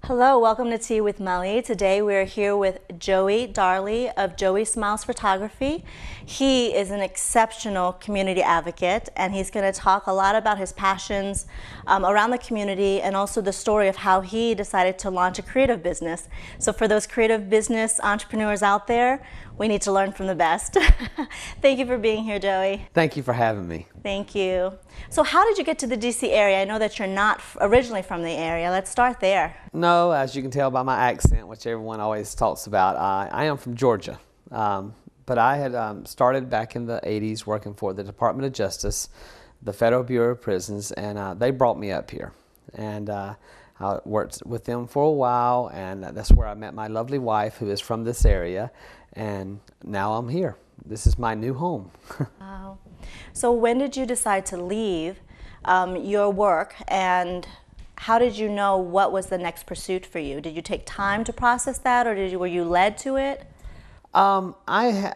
Hello, welcome to Tea with Melly. Today we're here with Joey Darley of Joey Smiles Photography. He is an exceptional community advocate, and he's going to talk a lot about his passions around the community and also the story of how he decided to launch a creative business. So for those creative business entrepreneurs out there, we need to learn from the best. Thank you for being here, Joey. Thank you for having me. Thank you. So how did you get to the DC area? I know that you're not originally from the area. Let's start there. No, as you can tell by my accent, which everyone always talks about, I am from Georgia. But I had started back in the 80s working for the Department of Justice, the Federal Bureau of Prisons, and they brought me up here. And I worked with them for a while, and that's where I met my lovely wife, who is from this area, and now I'm here. This is my new home. Wow. So when did you decide to leave your work, and how did you know what was the next pursuit for you? Did you take time to process that, or were you led to it? I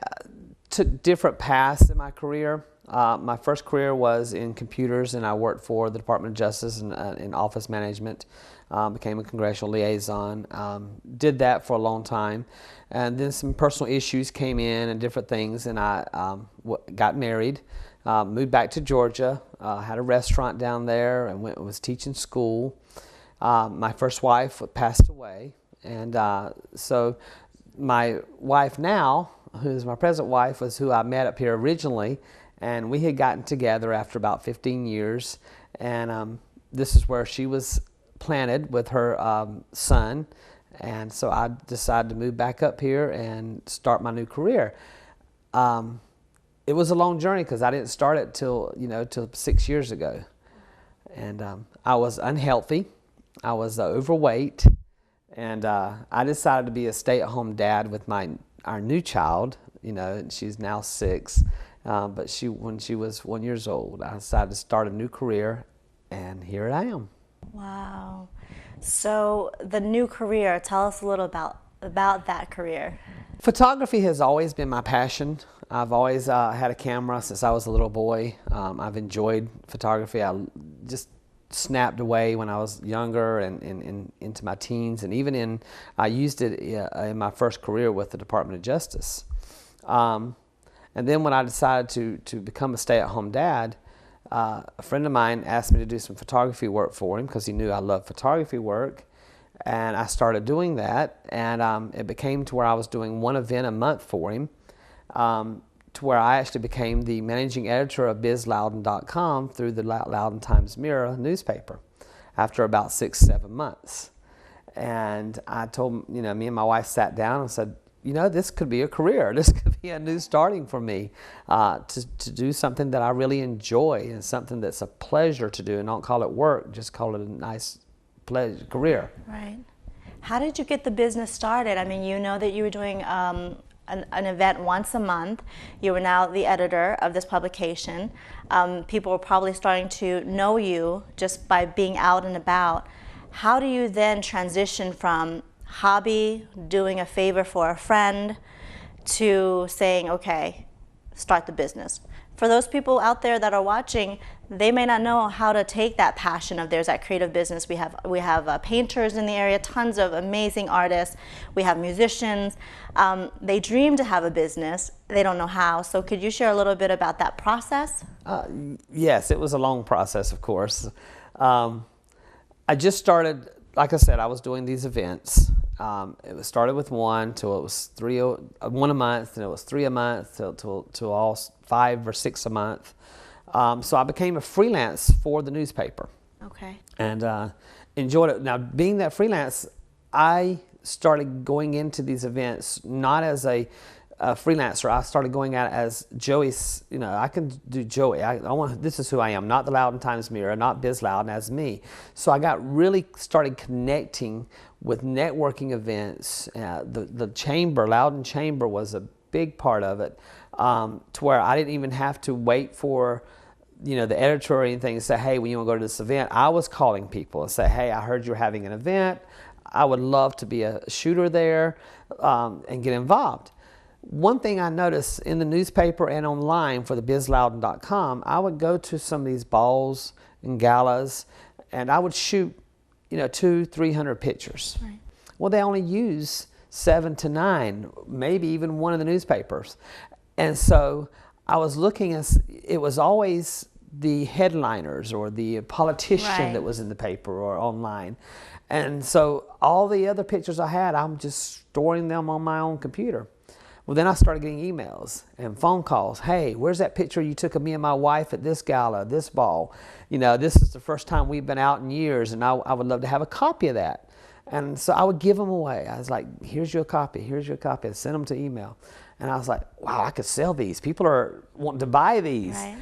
took different paths in my career. My first career was in computers, and I worked for the Department of Justice in office management. Became a congressional liaison. Did that for a long time, and then some personal issues came in and different things, and I got married. Moved back to Georgia. Had a restaurant down there, and was teaching school. My first wife passed away, and so my wife now, who is my present wife, was who I met up here originally, and we had gotten together after about 15 years, and this is where she was planted with her son, and so I decided to move back up here and start my new career. It was a long journey because I didn't start it till 6 years ago, and I was unhealthy, I was overweight, and I decided to be a stay-at-home dad with our new child. And she's now 6, but when she was 1 year old, I decided to start a new career, and here I am. Wow. So the new career, tell us a little about that career. Photography has always been my passion. I've always had a camera since I was a little boy. I've enjoyed photography. I just snapped away when I was younger and into my teens, and I used it in my first career with the Department of Justice. And then when I decided to become a stay-at-home dad, a friend of mine asked me to do some photography work for him because he knew I loved photography work, and I started doing that, and it became to where I was doing one event a month for him, to where I actually became the managing editor of bizloudon.com through the Loudoun Times-Mirror newspaper after about 6-7 months. And I told me and my wife sat down and said, this could be a career. This could be a new starting for me to do something that I really enjoy and something that's a pleasure to do, and don't call it work, just call it a nice pleasure career. Right. How did you get the business started? I mean, that you were doing an event once a month. You were now the editor of this publication. People were probably starting to know you just by being out and about. How do you then transition from hobby, doing a favor for a friend, to saying, okay, start the business? For those people out there that are watching, they may not know how to take that passion of theirs, that creative business. We have painters in the area, tons of amazing artists. We have musicians. They dream to have a business. They don't know how. So could you share a little bit about that process? Yes, it was a long process, of course. I just started, like I said, I was doing these events. It started with one till it was one a month, and it was 3 a month till all 5 or 6 a month. So I became a freelance for the newspaper. Okay. And enjoyed it. Now, being that freelance, I started going into these events not as a freelancer. I started going out as Joey's. I can do Joey. This is who I am, not the Loudoun Times-Mirror, not Biz Loudon, as me. So I got really started connecting with networking events. The chamber, Loudoun Chamber, was a big part of it, to where I didn't even have to wait for the editor or anything to say, hey, when you want to go to this event. I was calling people and say, hey, I heard you're having an event. I would love to be a shooter there, and get involved. One thing I noticed in the newspaper and online for the bizloudon.com, I would go to some of these balls and galas, and I would shoot 200-300 pictures. Right. Well, they only use 7 to 9, maybe even one of the newspapers. And so I was looking at, it was always the headliners or the politician that was in the paper or online. And so all the other pictures I had, I'm just storing them on my own computer. Well, then I started getting emails and phone calls. Hey, where's that picture you took of me and my wife at this gala, this ball? This is the first time we've been out in years, and I would love to have a copy of that. And so I would give them away. I was like, here's your copy, here's your copy. I'd send them to email. And I was like, wow, I could sell these. People are wanting to buy these. Right.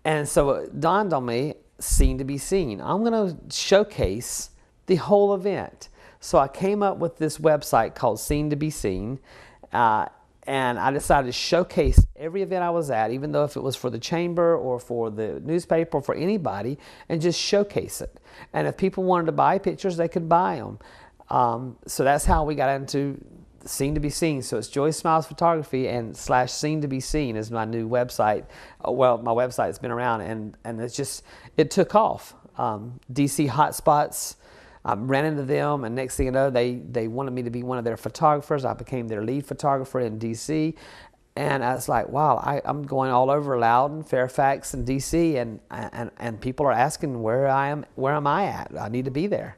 And so it dawned on me, seen to be seen. I'm going to showcase the whole event. So I came up with this website called Seen to Be Seen. And I decided to showcase every event I was at, even though if it was for the chamber or for the newspaper or for anybody, and just showcase it. And if people wanted to buy pictures, they could buy them. So that's how we got into Seen to Be Seen. So it's Joey Smiles Photography and / Seen to Be Seen is my new website. Well, my website's been around, and it's just, it took off. DC hotspots, I ran into them, and next thing you know, they wanted me to be one of their photographers. I became their lead photographer in DC. And I was like, wow, I'm going all over Loudoun, Fairfax, and DC, and people are asking where am I at? I need to be there.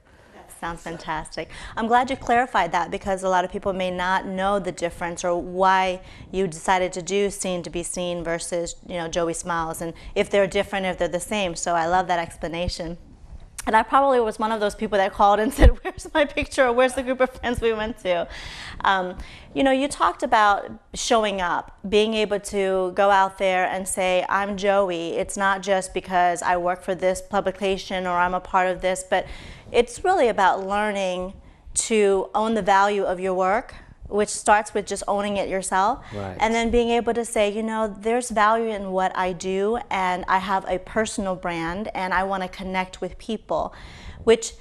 Sounds fantastic. I'm glad you clarified that, because a lot of people may not know the difference or why you decided to do Seen to Be Seen versus Joey Smiles, and if they're different, if they're the same. So I love that explanation. And I probably was one of those people that called and said, where's my picture, or where's the group of friends we went to? You talked about showing up, being able to go out there and say, I'm Joey. It's not just because I work for this publication or I'm a part of this, but it's really about learning to own the value of your work, which starts with just owning it yourself. Right. And then being able to say, there's value in what I do, and I have a personal brand, and I want to connect with people, which,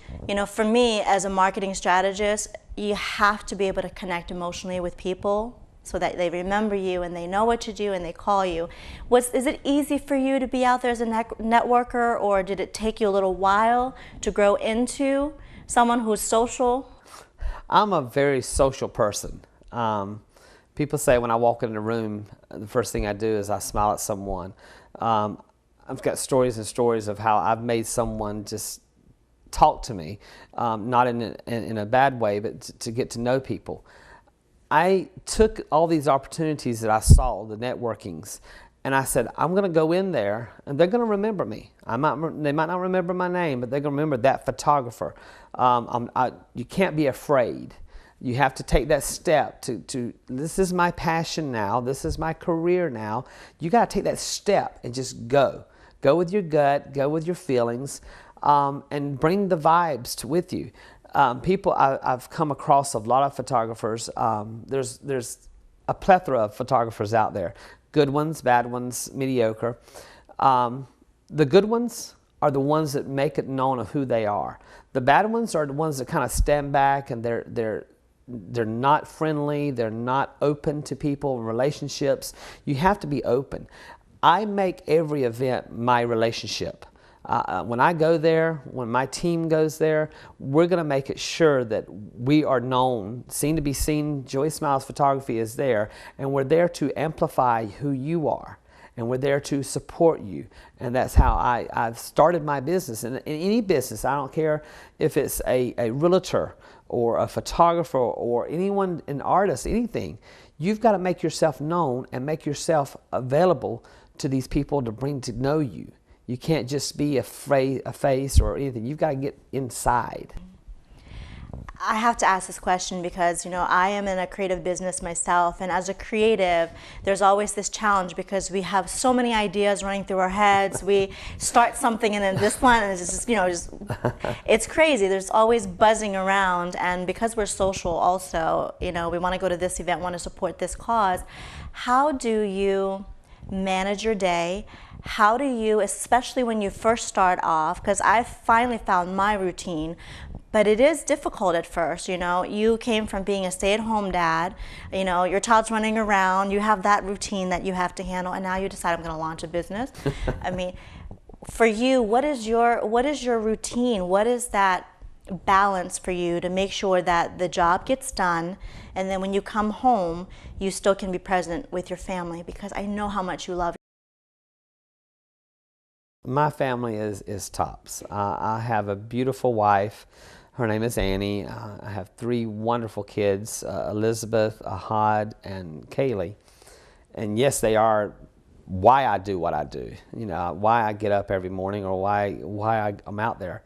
for me as a marketing strategist, you have to be able to connect emotionally with people so that they remember you and they know what to do and they call you. Is it easy for you to be out there as a networker, or did it take you a little while to grow into someone who's social? I'm a very social person. People say when I walk in a room, the first thing I do is I smile at someone. I've got stories and stories of how I've made someone just talk to me, not in a bad way, but to get to know people. I took all these opportunities that I saw, the networkings, and I said, I'm going to go in there, and they're going to remember me. They might not remember my name, but they're going to remember that photographer. You can't be afraid. You have to take that step to this is my passion now. This is my career now. You got to take that step and just go. Go with your gut. Go with your feelings, and bring the vibes with you. I've come across a lot of photographers. There's a plethora of photographers out there. Good ones, bad ones, mediocre. The good ones are the ones that make it known of who they are. The bad ones are the ones that kind of stand back, and they're not friendly. They're not open to people and relationships. You have to be open. I make every event my relationship. When I go there, when my team goes there, we're going to make it sure that we are known, Seen to Be Seen. Joey Smiles Photography is there, and we're there to amplify who you are, and we're there to support you. And that's how I've started my business. And in any business, I don't care if it's a realtor or a photographer or anyone, an artist, anything, you've got to make yourself known and make yourself available to these people to bring to know you. You can't just be a face or anything. You've got to get inside. I have to ask this question because, I am in a creative business myself, and as a creative, there's always this challenge because we have so many ideas running through our heads. We start something and then this one, and it's just, it's crazy. There's always buzzing around, and because we're social also, we want to go to this event, want to support this cause. How do you manage your day? How do you, especially when you first start off, because I finally found my routine, but it is difficult at first. You came from being a stay-at-home dad, your child's running around, you have that routine that you have to handle, and now you decide I'm going to launch a business. I mean, for you, what is your routine? What is that balance for you to make sure that the job gets done, and then when you come home, you still can be present with your family? Because I know how much you love. My family is tops. I have a beautiful wife. Her name is Annie. I have 3 wonderful kids, Elizabeth, Ahad, and Kaylee. And yes, they are why I do what I do. You know, why I get up every morning, or why I'm out there.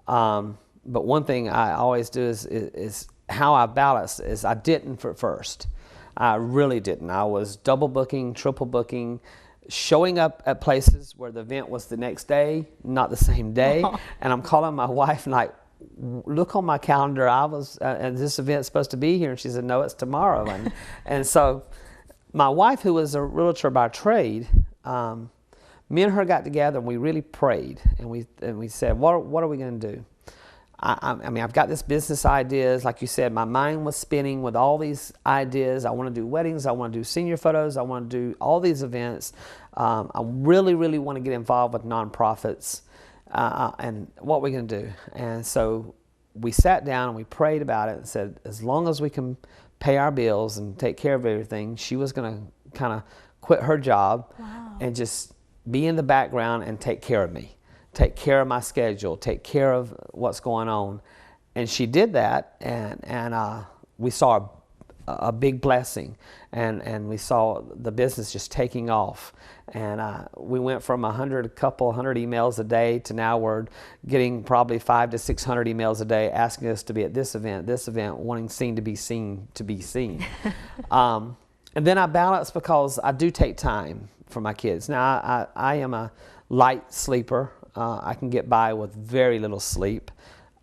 But one thing I always do is how I balance is I didn't at first. I really didn't. I was double booking, triple booking, showing up at places where the event was the next day, not the same day. And I'm calling my wife and like, look on my calendar, I was, and this event's supposed to be here. And she said, no, it's tomorrow. And so my wife, who was a realtor by trade, me and her got together and we really prayed. And we said, what are we going to do? I mean, I've got this business ideas. Like you said, my mind was spinning with all these ideas. I want to do weddings. I want to do senior photos. I want to do all these events. I really, really want to get involved with nonprofits. And what are we going to do? And so we sat down and we prayed about it and said, as long as we can pay our bills and take care of everything, she was going to kind of quit her job. Wow. And just be in the background and take care of me. Take care of my schedule, take care of what's going on. And she did that, and we saw a big blessing, and we saw the business just taking off. And we went from a couple hundred emails a day to now we're getting probably 500 to 600 emails a day asking us to be at this event, wanting to be seen. And then I balance because I do take time for my kids. Now I am a light sleeper. I can get by with very little sleep.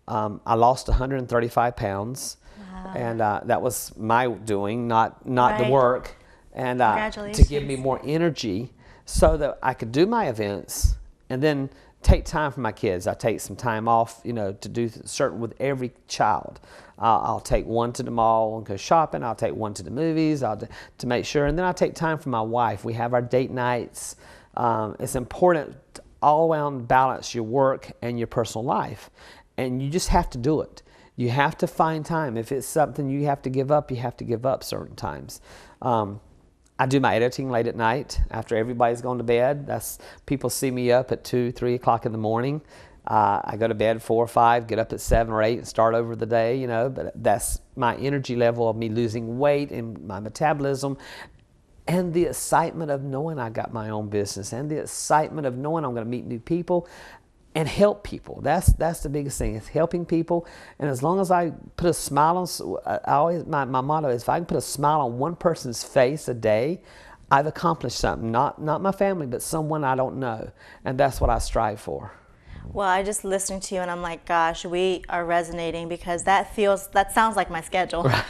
I lost 135 pounds. Wow. And that was my doing, not Right. the work. And to give me more energy so that I could do my events and then take time for my kids. I take some time off, to do certain with every child. I'll take one to the mall and go shopping. I'll take one to the movies to make sure. And then I'll take time for my wife. We have our date nights. It's important to all around balance your work and your personal life. And you just have to do it. You have to find time. If it's something you have to give up, you have to give up certain times. I do my editing late at night after everybody's gone to bed. People see me up at 2, 3 o'clock in the morning. I go to bed 4 or 5, get up at 7 or 8 and start over the day, but that's my energy level of me losing weight and my metabolism. And the excitement of knowing I got my own business, and the excitement of knowing I'm going to meet new people and help people. That's the biggest thing, is helping people. And as long as I put a smile on, my motto is, if I can put a smile on one person's face a day, I've accomplished something. Not my family, but someone I don't know. And that's what I strive for. Well, I just listening to you and I'm like, gosh, we are resonating, because that sounds like my schedule. Right.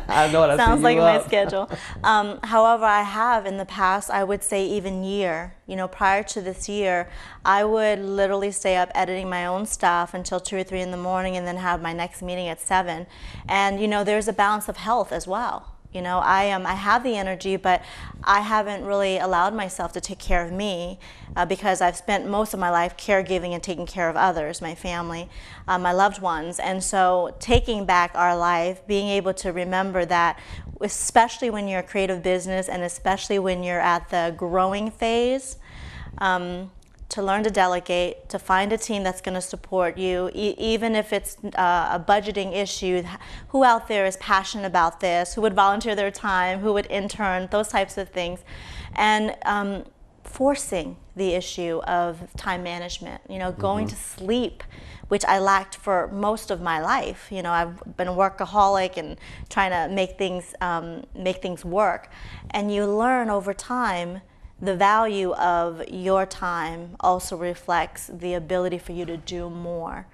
I know what I sounds like my schedule. However, I have in the past, I would say even year, prior to this year, I would literally stay up editing my own stuff until 2 or 3 in the morning and then have my next meeting at 7. And, there's a balance of health as well. I have the energy, but I haven't really allowed myself to take care of me because I've spent most of my life caregiving and taking care of others, my family, my loved ones. And so taking back our life, being able to remember that, especially when you're a creative business and especially when you're at the growing phase, to learn to delegate, to find a team that's going to support you, even if it's a budgeting issue. Who out there is passionate about this? Who would volunteer their time? Who would intern? Those types of things. And forcing the issue of time management, going to sleep, which I lacked for most of my life. I've been a workaholic and trying to make things work. And you learn over time the value of your time also reflects the ability for you to do more,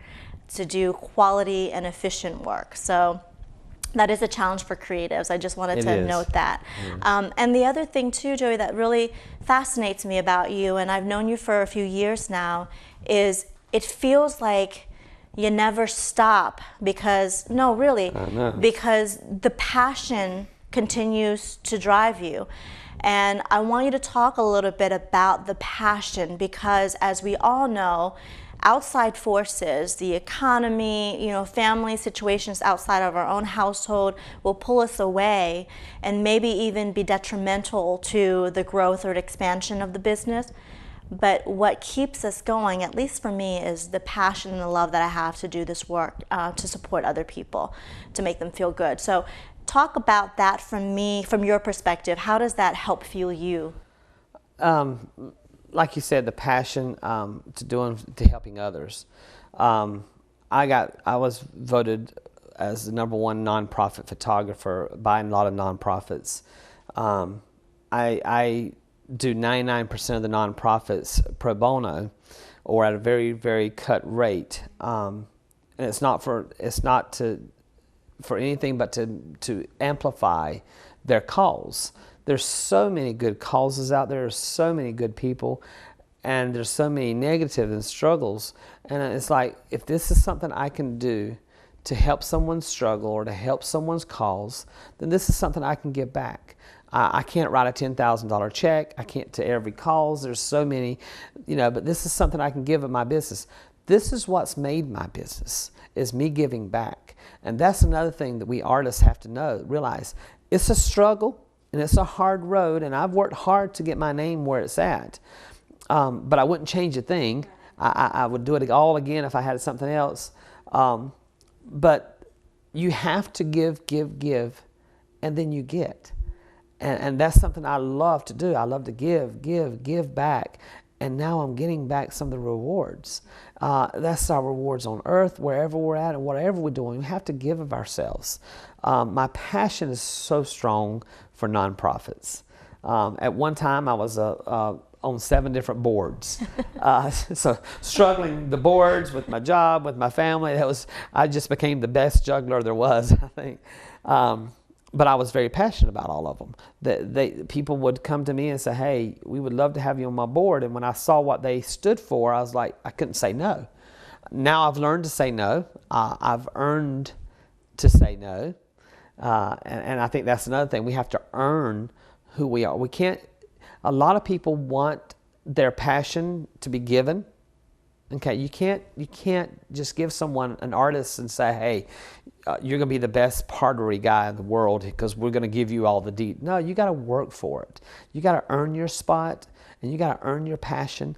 to do quality and efficient work. So that is a challenge for creatives. I just wanted to note that. And the other thing too, Joey, that really fascinates me about you, and I've known you for a few years now, is it feels like you never stop because the passion continues to drive you. And I want you to talk a little bit about the passion, because as we all know, outside forces, the economy, family situations outside of our own household will pull us away and maybe even be detrimental to the growth or expansion of the business. But what keeps us going, at least for me, is the passion and the love that I have to do this work, to support other people, to make them feel good. So talk about that from your perspective. How does that help fuel you? Like you said, the passion to helping others. I was voted as the #1 nonprofit photographer by a lot of nonprofits. I do 99% of the nonprofits pro bono, or at a very, very cut rate, and it's not for anything but to amplify their cause. There's so many good causes out there. There's so many good people, and there's so many negatives and struggles. And it's like, if this is something I can do to help someone's struggle or to help someone's cause, then this is something I can give back. I can't write a $10,000 check. I can't to every cause. There's so many, but this is something I can give of my business. This is what's made my business, is me giving back. And that's another thing that we artists have to realize. It's a struggle and it's a hard road, and I've worked hard to get my name where it's at. But I wouldn't change a thing. I would do it all again if I had something else. But you have to give, and then you get. And that's something I love to do. I love to give back. And now I'm getting back some of the rewards. That's our rewards on earth, wherever we're at and whatever we're doing. We have to give of ourselves. My passion is so strong for nonprofits. At one time, I was on 7 different boards. So struggling the boards with my job, with my family, I just became the best juggler there was, I think. But I was very passionate about all of them. People would come to me and say, hey, we would love to have you on my board. And when I saw what they stood for, I was like, I couldn't say no. Now I've learned to say no. I've earned to say no. And I think that's another thing. We have to earn who we are. We can't, a lot of people want their passion to be given. Okay, you can't just give someone, an artist, and say, hey, you're going to be the best pottery guy in the world because we're going to give you all the deed. No, you got to work for it. You got to earn your spot, and you got to earn your passion.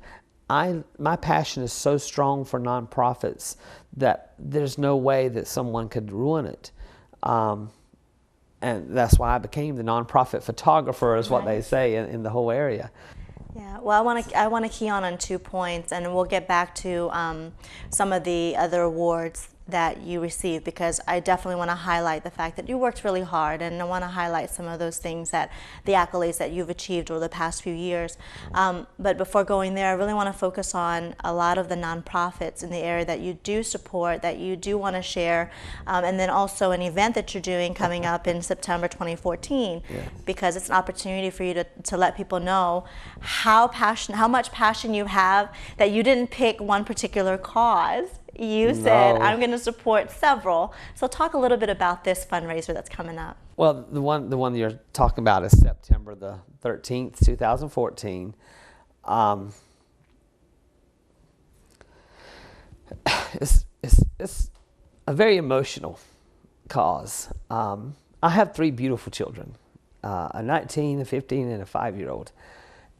My passion is so strong for nonprofits that there's no way that someone could ruin it. And that's why I became the nonprofit photographer, is what they say in the whole area. Yeah, well, I want to key on 2 points, and we'll get back to some of the other awards that you received, because I definitely want to highlight the fact that you worked really hard, and I want to highlight some of those things, the accolades that you've achieved over the past few years. But before going there, I really want to focus on a lot of the nonprofits in the area that you do support, that you do want to share, and then also an event that you're doing coming up in September 2014, because it's an opportunity for you to let people know how much passion you have, that you didn't pick one particular cause. You said, I'm going to support several. So talk a little bit about this fundraiser that's coming up. Well, the one you're talking about is September the 13th, 2014. It's a very emotional cause. I have 3 beautiful children, a 19, a 15, and a 5-year-old.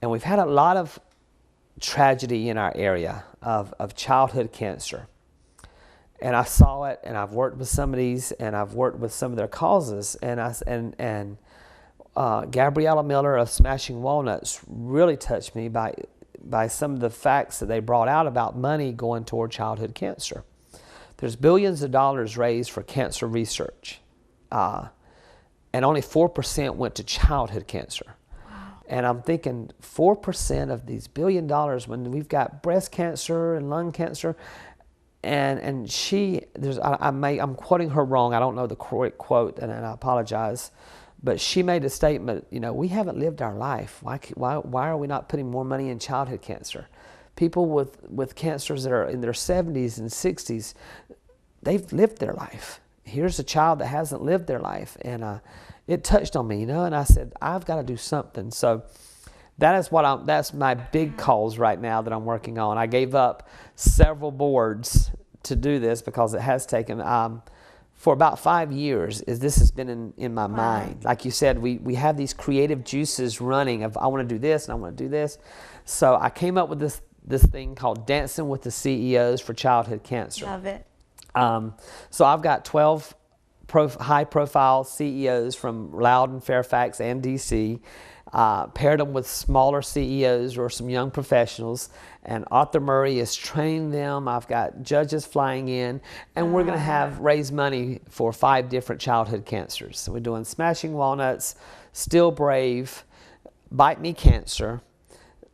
And we've had a lot of tragedy in our area of childhood cancer. And I saw it, and I've worked with some of these, and I've worked with some of their causes. And Gabriella Miller of Smashing Walnuts really touched me by some of the facts that they brought out about money going toward childhood cancer. There's billions of dollars raised for cancer research, and only 4% went to childhood cancer. And I'm thinking 4% of these $1 billion, when we've got breast cancer and lung cancer. And I'm quoting her wrong. I don't know the correct quote, and I apologize. But she made a statement, we haven't lived our life. Why are we not putting more money in childhood cancer? People with cancers that are in their 70s and 60s, they've lived their life. Here's a child that hasn't lived their life. And it touched on me, and I said, I've got to do something. So That's my big cause right now that I'm working on. I gave up several boards to do this because it has taken, for about 5 years, this has been in my mind. Like you said, we have these creative juices running of I want to do this and I want to do this. So I came up with this thing called Dancing with the CEOs for Childhood Cancer. Love it. So I've got 12 high-profile CEOs from Loudoun, Fairfax, and DC, paired them with smaller CEOs or some young professionals, and Arthur Murray is training them. I've got judges flying in, and we're going to raise money for 5 different childhood cancers. So we're doing Smashing Walnuts, Still Brave, Bite Me Cancer,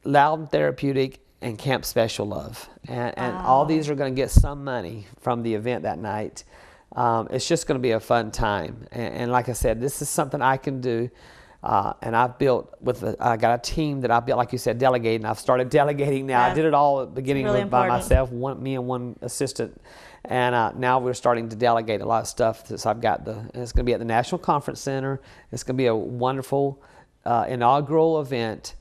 Loudoun Therapeutic, and Camp Special Love. And all these are going to get some money from the event that night. It's just going to be a fun time. And like I said, this is something I can do. And I've built I got a team that I built, like you said, delegating. I've started delegating now. I did it all at the beginning by myself, me and one assistant. And now we're starting to delegate a lot of stuff. So I've got it's going to be at the National Conference Center. It's going to be a wonderful inaugural event.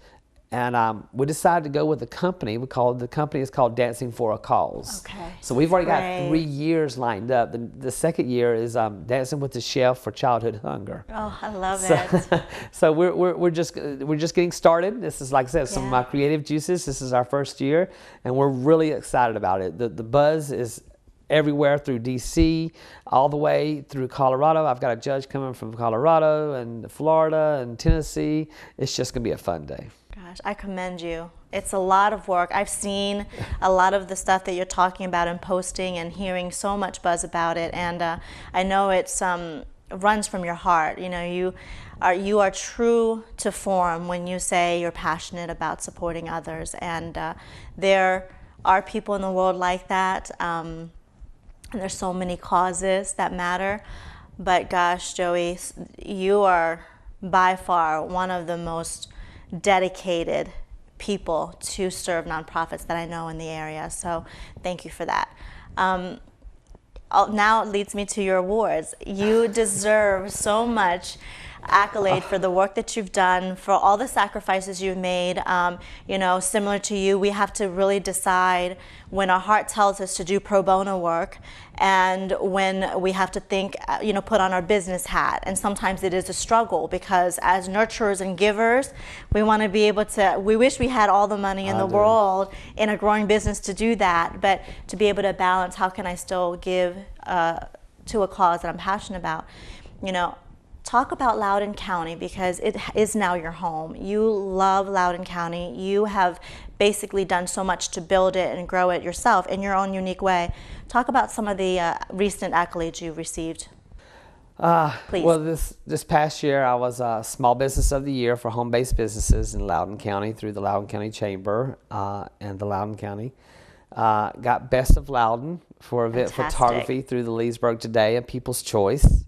And we decided to go with a company. The company is called Dancing for a Cause. Okay. So we've already got 3 years lined up. The second year is Dancing with the Chef for Childhood Hunger. Oh, I love it. So we're just getting started. This is, like I said, some of my creative juices. This is our first year, and we're really excited about it. The buzz is everywhere through DC, all the way through Colorado. I've got a judge coming from Colorado and Florida and Tennessee. It's just going to be a fun day. Gosh, I commend you. It's a lot of work. I've seen a lot of the stuff that you're talking about and posting and hearing so much buzz about it. And I know it runs from your heart. You know, you are true to form when you say you're passionate about supporting others. And there are people in the world like that. And there's so many causes that matter. But gosh, Joey, you are by far one of the most dedicated people to serve nonprofits that I know in the area. So thank you for that. Now it leads me to your awards. You deserve so much accolade for the work that you've done, for all the sacrifices you've made. You know, similar to you, we have to really decide when our heart tells us to do pro bono work and when we have to think, you know, put on our business hat. And sometimes it is a struggle because as nurturers and givers, we want to be able to, we wish we had all the money in the world in a growing business to do that, but to be able to balance, how can I still give to a cause that I'm passionate about? You know, talk about Loudoun County because it is now your home. You love Loudoun County. You have basically done so much to build it and grow it yourself in your own unique way. Talk about some of the recent accolades you've received. Please. Well, this past year I was Small Business of the Year for home-based businesses in Loudoun County through the Loudoun County Chamber and the Loudoun County. Got Best of Loudoun for event photography through the Leesburg Today and People's Choice.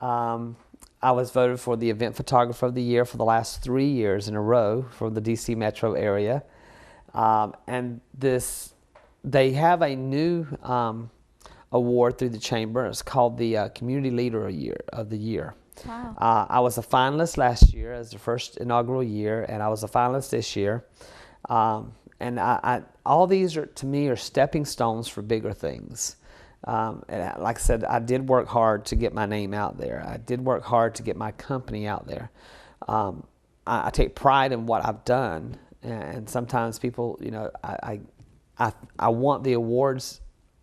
I was voted for the Event Photographer of the Year for the last 3 years in a row for the DC metro area. And they have a new award through the Chamber. It's called the Community Leader of the Year. Wow. I was a finalist last year as the first inaugural year, and I was a finalist this year. And all these to me are stepping stones for bigger things. And like I said, I did work hard to get my name out there. I did work hard to get my company out there. I take pride in what I've done, and sometimes people, you know, I want the awards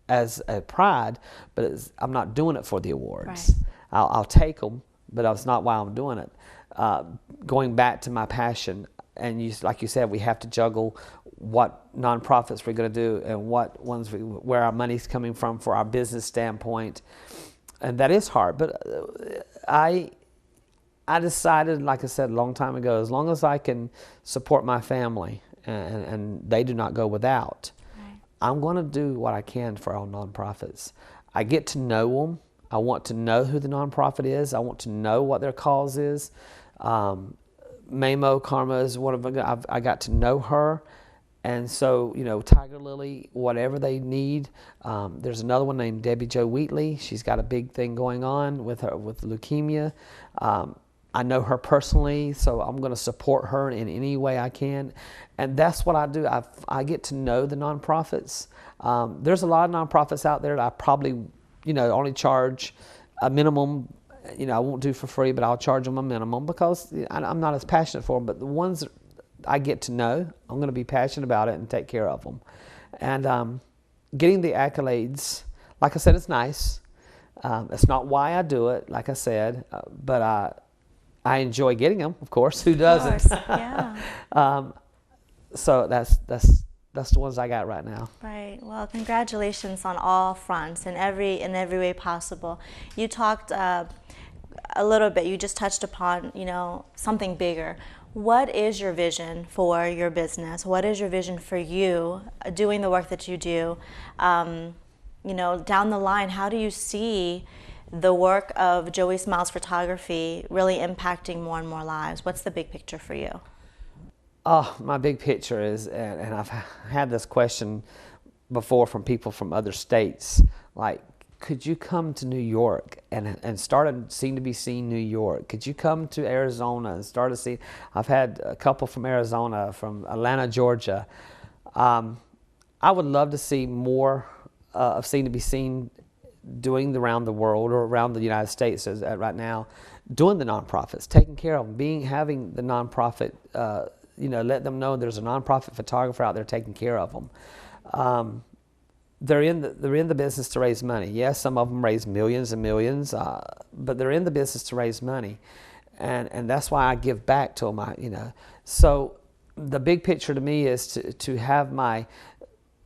as a pride, but I'm not doing it for the awards. Right. I'll take them, but that's not why I'm doing it. Going back to my passion, and like you said, we have to juggle what nonprofits we're going to do and what ones where our money's coming from for our business standpoint, and that is hard. But I decided, like I said a long time ago, as long as I can support my family and they do not go without, right, I'm going to do what I can for our nonprofits. I get to know them. I want to know who the nonprofit is. I want to know what their cause is. Mamo Karma is one of them. I got to know her. And so, you know, Tiger Lily, whatever they need. There's another one named Debbie Jo Wheatley. She's got a big thing going on with leukemia. I know her personally, so I'm going to support her in any way I can. And that's what I do. I get to know the nonprofits. There's a lot of nonprofits out there that I probably, only charge a minimum. I won't do for free, but I'll charge them a minimum because I'm not as passionate for them. But the ones that I get to know, I'm going to be passionate about it and take care of them. And getting the accolades, like I said, it's nice. It's not why I do it, like I said, but I enjoy getting them, of course. Who doesn't? Of course, yeah. So that's the ones I got right now. Right. Well, congratulations on all fronts in every way possible. You talked a little bit. You just touched upon something bigger. What is your vision for your business? What is your vision for you doing the work that you do? Down the line, how do you see the work of Joey Smiles Photography really impacting more and more lives? What's the big picture for you? Oh, my big picture is, and I've had this question before from people from other states, like, could you come to New York and start a Seem to Be Seen New York? Could you come to Arizona and start a scene? I've had a couple from Arizona, from Atlanta, Georgia. I would love to see more of Seem to Be Seen doing around the world or around the United States right now, doing the nonprofits, taking care of them, having the nonprofit, let them know there's a nonprofit photographer out there taking care of them. They're in the business to raise money. Yes, some of them raise millions and millions, but they're in the business to raise money, and that's why I give back to them. So the big picture to me is to have my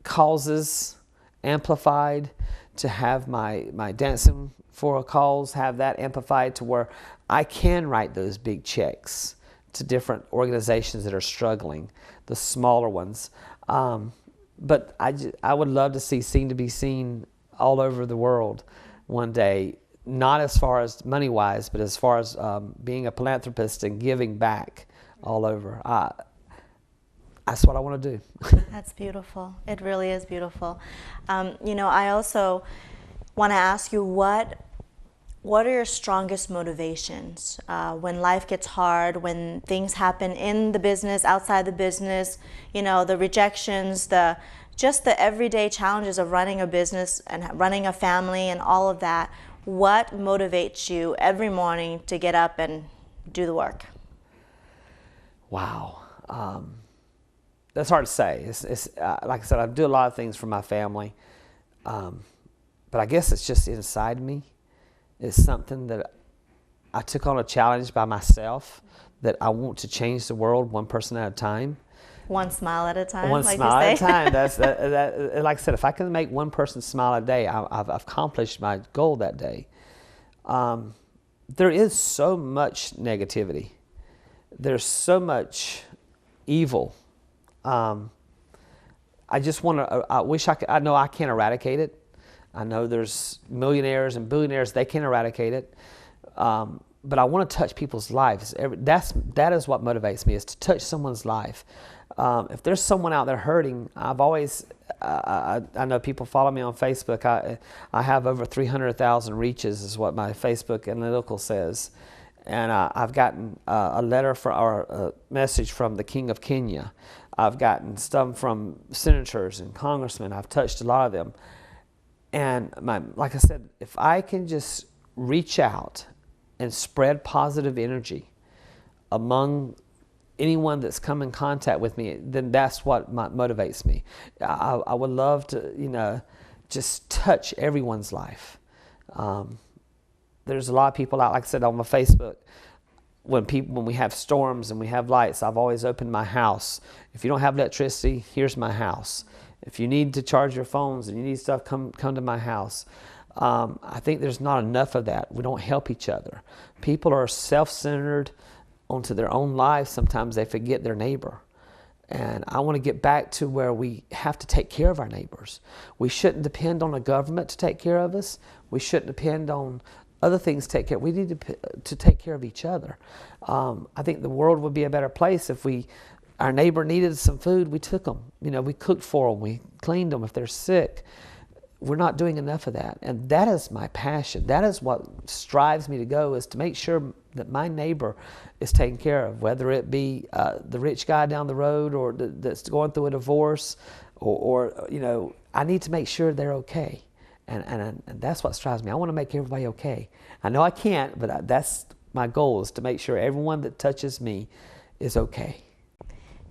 causes amplified, to have my dancing for a cause, have that amplified to where I can write those big checks to different organizations that are struggling, the smaller ones. But I would love to see Seem to Be Seen all over the world one day, not as far as money-wise, but as far as being a philanthropist and giving back all over. That's what I want to do. That's beautiful. It really is beautiful. I also want to ask you, what are your strongest motivations when life gets hard, when things happen in the business, outside the business, the rejections, just the everyday challenges of running a business and running a family and all of that. What motivates you every morning to get up and do the work? Wow. That's hard to say. It's like I said, I do a lot of things for my family, but I guess it's just inside me. It's something that I took on a challenge by myself, that I want to change the world one person at a time. One smile at a time. One like smile you say. at a time. That, like I said, if I can make one person smile a day, I've accomplished my goal that day. There is so much negativity. There's so much evil. I just want to. I wish I could. I know I can't eradicate it. I know there's millionaires and billionaires, they can eradicate it. But I want to touch people's lives. That is what motivates me, is to touch someone's life. If there's someone out there hurting, I've always, I know people follow me on Facebook. I have over 300,000 reaches is what my Facebook analytical says. And I've gotten a letter or a message from the King of Kenya. I've gotten stuff from senators and congressmen. I've touched a lot of them. And like I said, if I can just reach out and spread positive energy among anyone that's come in contact with me, then that's what motivates me. I would love to, just touch everyone's life. There's a lot of people out, like I said, on my Facebook. When we have storms and we have lights, I've always opened my house. If you don't have electricity, here's my house. If you need to charge your phones and you need stuff, come to my house. I think there's not enough of that. We don't help each other. People are self-centered onto their own lives. Sometimes they forget their neighbor. And I want to get back to where we have to take care of our neighbors. We shouldn't depend on a government to take care of us. We shouldn't depend on other things to take care. We need to take care of each other. I think the world would be a better place if our neighbor needed some food, we took them. We cooked for them. We cleaned them if they're sick. we're not doing enough of that. And that is my passion. That is what strives me to go, is to make sure that my neighbor is taken care of, whether it be the rich guy down the road or that's going through a divorce, or you know, I need to make sure they're okay. And that's what strives me. I want to make everybody okay. I know I can't, but that's my goal, is to make sure everyone that touches me is okay.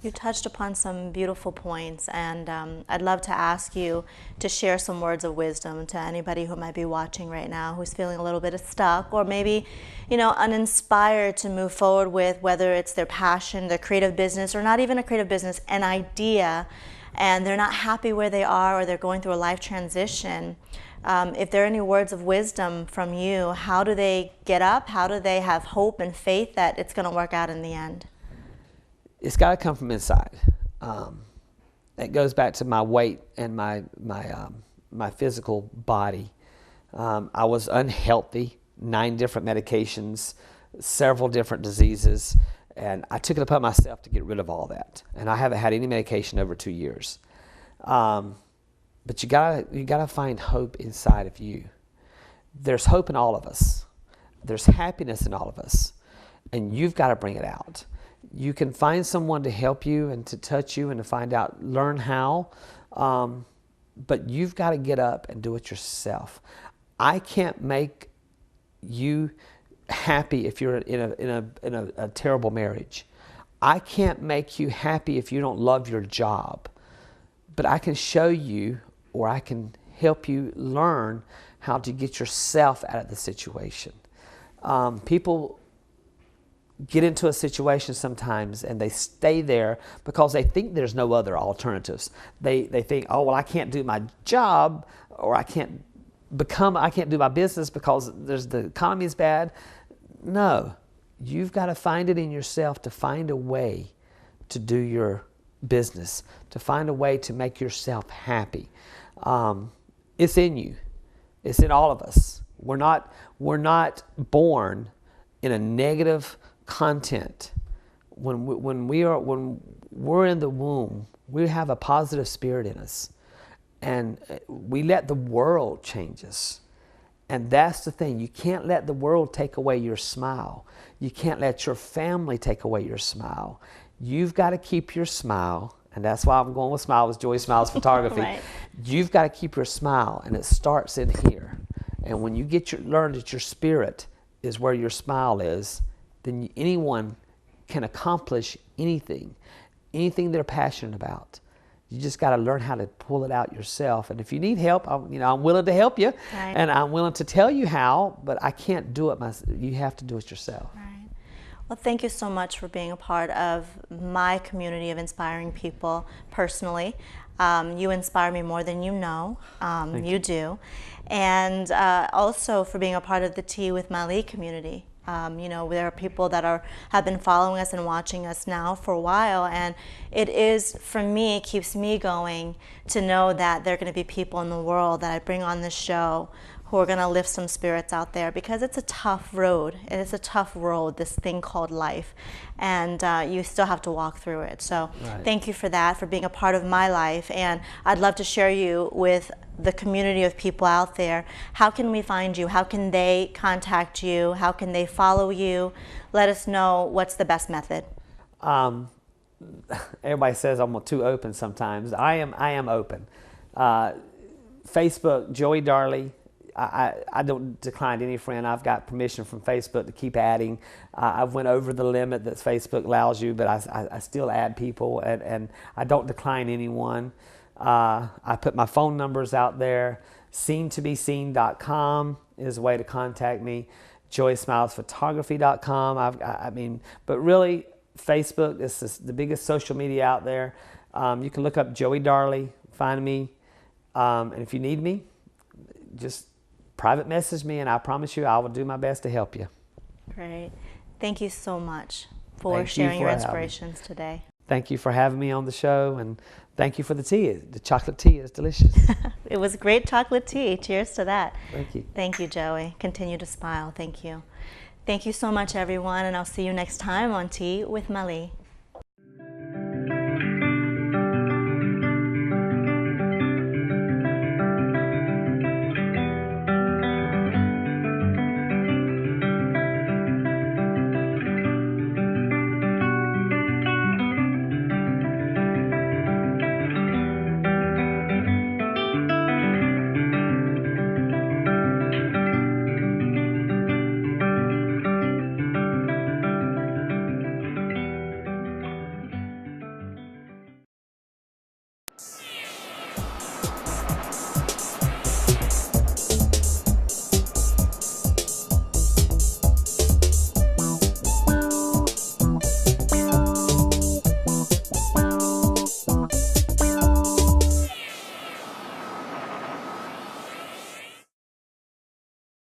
You touched upon some beautiful points, and I'd love to ask you to share some words of wisdom to anybody who might be watching right now, who's feeling a little bit stuck, or maybe, you know, uninspired to move forward with, whether it's their passion, their creative business, or not even a creative business, an idea, and they're not happy where they are, or they're going through a life transition. If there are any words of wisdom from you, how do they get up? How do they have hope and faith that it's going to work out in the end? It's got to come from inside. It goes back to my weight and my physical body. I was unhealthy, 9 different medications, several different diseases, and I took it upon myself to get rid of all that. And I haven't had any medication over 2 years. But you gotta find hope inside of you. There's hope in all of us. There's happiness in all of us, and you've got to bring it out. You can find someone to help you and to touch you and to find out, learn how, but you've got to get up and do it yourself. I can't make you happy if you're in a terrible marriage. I can't make you happy if you don't love your job. But I can show you, or I can help you learn how to get yourself out of the situation. People get into a situation sometimes and they stay there because they think there's no other alternatives. They think, oh, well, I can't do my job, or I can't do my business because the economy is bad. No, you've got to find it in yourself to find a way to do your business, to find a way to make yourself happy. It's in you. It's in all of us. We're not born in a negative content. When we're in the womb, we have a positive spirit in us, and we let the world change us. And that's the thing. You can't let the world take away your smile. You can't let your family take away your smile. You've got to keep your smile, and that's why I'm going with Smile with Joey Smiles Photography. Right. You've got to keep your smile, and it starts in here. And when you learn that your spirit is where your smile is, then anyone can accomplish anything they're passionate about. You just got to learn how to pull it out yourself. And if you need help, I'm willing to help you, right. And I'm willing to tell you how, but I can't do it myself. You have to do it yourself. Right. Well, thank you so much for being a part of my community of inspiring people personally. You inspire me more than you know. You do. And also for being a part of the Tea with Mali community. There are people that have been following us and watching us now for a while, and it is, for me, it keeps me going to know that there are going to be people in the world that I bring on this show who are going to lift some spirits out there, because it's a tough road. It is a tough road, this thing called life, and you still have to walk through it. So right. Thank you for that, for being a part of my life, and I'd love to share you with the community of people out there. How can we find you? How can they contact you? How can they follow you? Let us know what's the best method. Everybody says I'm too open sometimes. I am open. Facebook, Joey Darley. I don't decline any friend. I've got permission from Facebook to keep adding. I've went over the limit that Facebook allows you, but I still add people, and I don't decline anyone. I put my phone numbers out there. SeenToBeSeen.com is a way to contact me. JoeySmilesPhotography.com. But really, Facebook is the biggest social media out there. You can look up Joey Darley, find me, and if you need me, just private message me, and I promise you I will do my best to help you. Great. Thank you so much for sharing your inspirations today. Thank you for having me on the show, and thank you for the tea. The chocolate tea is delicious. It was great chocolate tea. Cheers to that. Thank you. Thank you, Joey. Continue to smile. Thank you. Thank you so much, everyone, and I'll see you next time on Tea with Mali.